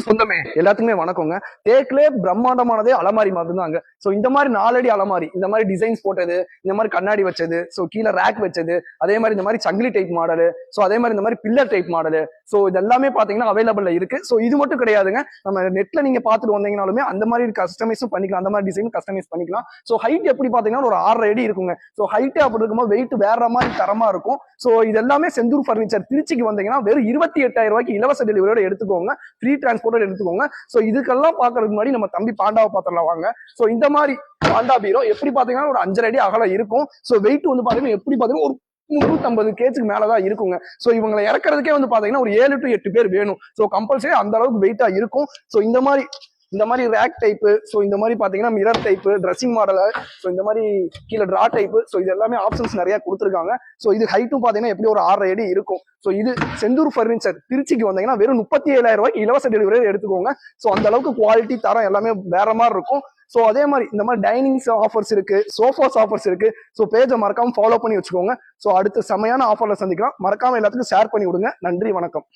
சொந்தமே எல்லாத்துக்குமே வணக்கங்க. தேக்கிலே பிரம்மாண்டமானதே அலமாரி மட்டும்தாங்க. சோ இந்த மாதிரி 4 அடி அலமாரி, இந்த மாதிரி டிசைன்ஸ் போட்டது, இந்த மாதிரி கண்ணாடி வச்சது, சோ கீழே ரேக் வச்சது, அதே மாதிரி இந்த மாதிரி சங்கிலி டைப் மாடலு, சோ அதே மாதிரி இந்த மாதிரி பில்லர் டைப் மாடலு, சோ இது எல்லாமே பாத்தீங்கன்னா அவைலபிள்ல இருக்கு. சோ இது மட்டும் கிடையாதுங்க. நம்ம நெட்ல நீங்க பாத்துட்டு வந்தீங்கனாலுமே அந்த மாதிரி கஸ்டமைஸும் பண்ணிக்கலாம், அந்த மாதிரி டிசைன் கஸ்டமைஸ் பண்ணிக்கலாம். சோ ஹைட் எப்படி பாத்தீங்கன்னா ஒரு 6.5 அடி இருக்குங்க. சோ ஹைட் அப்படி இருக்கும்போது வெயிட் வேற மாதிரி தரமா இருக்கும். சோ இது எல்லாமே செந்தூர் பர்னிச்சர் திருச்சிக்கு வந்தீங்கன்னா வெறும் 28,000 ரூபாய்க்கு இலவச டெலிவரியோட எடுத்துக்கோங்க. ஃப்ரீ டிரான்ஸ்போர்ட் எடுத்துக்கோங்க. சோ இதுக்கெல்லாம் பாக்குறதுக்கு முன்னாடி நம்ம தம்பி பாண்டாவை பாத்திரலாம் வாங்க. சோ இந்த மாதிரி பாண்டா பீரோ எப்படி பாத்தீங்கன்னா ஒரு 5.5 அடி அகலம் இருக்கும். சோ வெயிட் வந்து பாத்தீங்கன்னா எப்படி பாத்தீங்கன்னா ஒரு 350 கேஜுக்கு மேலதான் இருக்குங்க. சோ இவங்களை இறக்குறதுக்கே வந்து பாத்தீங்கன்னா ஒரு 7 to 8 பேர் வேணும். சோ கம்பல்சரி அந்த அளவுக்கு வெயிட்டா இருக்கும். சோ இந்த மாதிரி ரேக் டைப்பு, ஸோ இந்த மாதிரி பார்த்தீங்கன்னா mirror type, dressing model, so இந்த மாதிரி கீழே ட்ரா டைப்பு, ஸோ இது எல்லாமே ஆப்ஷன்ஸ் நிறைய கொடுத்துருக்காங்க. ஸோ இது ஹைட்டும் பார்த்தீங்கன்னா எப்படி ஒரு 6.5 அடி இருக்கும். ஸோ இது செந்தூர் பர்னிச்சர் திருச்சிக்கு வந்தீங்கன்னா வெறும் 37,000 ரூபாய்க்கு இலவச டெலிவரி எடுத்துக்கோங்க. ஸோ அந்த அளவுக்கு குவாலிட்டி தரம் எல்லாமே வேற மாதிரி இருக்கும். ஸோ அதே மாதிரி இந்த மாதிரி டைனிங்ஸ் ஆஃபர்ஸ் இருக்கு, சோஃபாஸ் ஆஃபர்ஸ் இருக்கு. ஸோ பேஜை மறக்காம ஃபாலோ பண்ணி வச்சுக்கோங்க. ஸோ அடுத்த செமையான ஆஃபர்ல சந்திக்கலாம். மறக்காம எல்லாத்துக்கும் ஷேர் பண்ணி விடுங்க. நன்றி, வணக்கம்.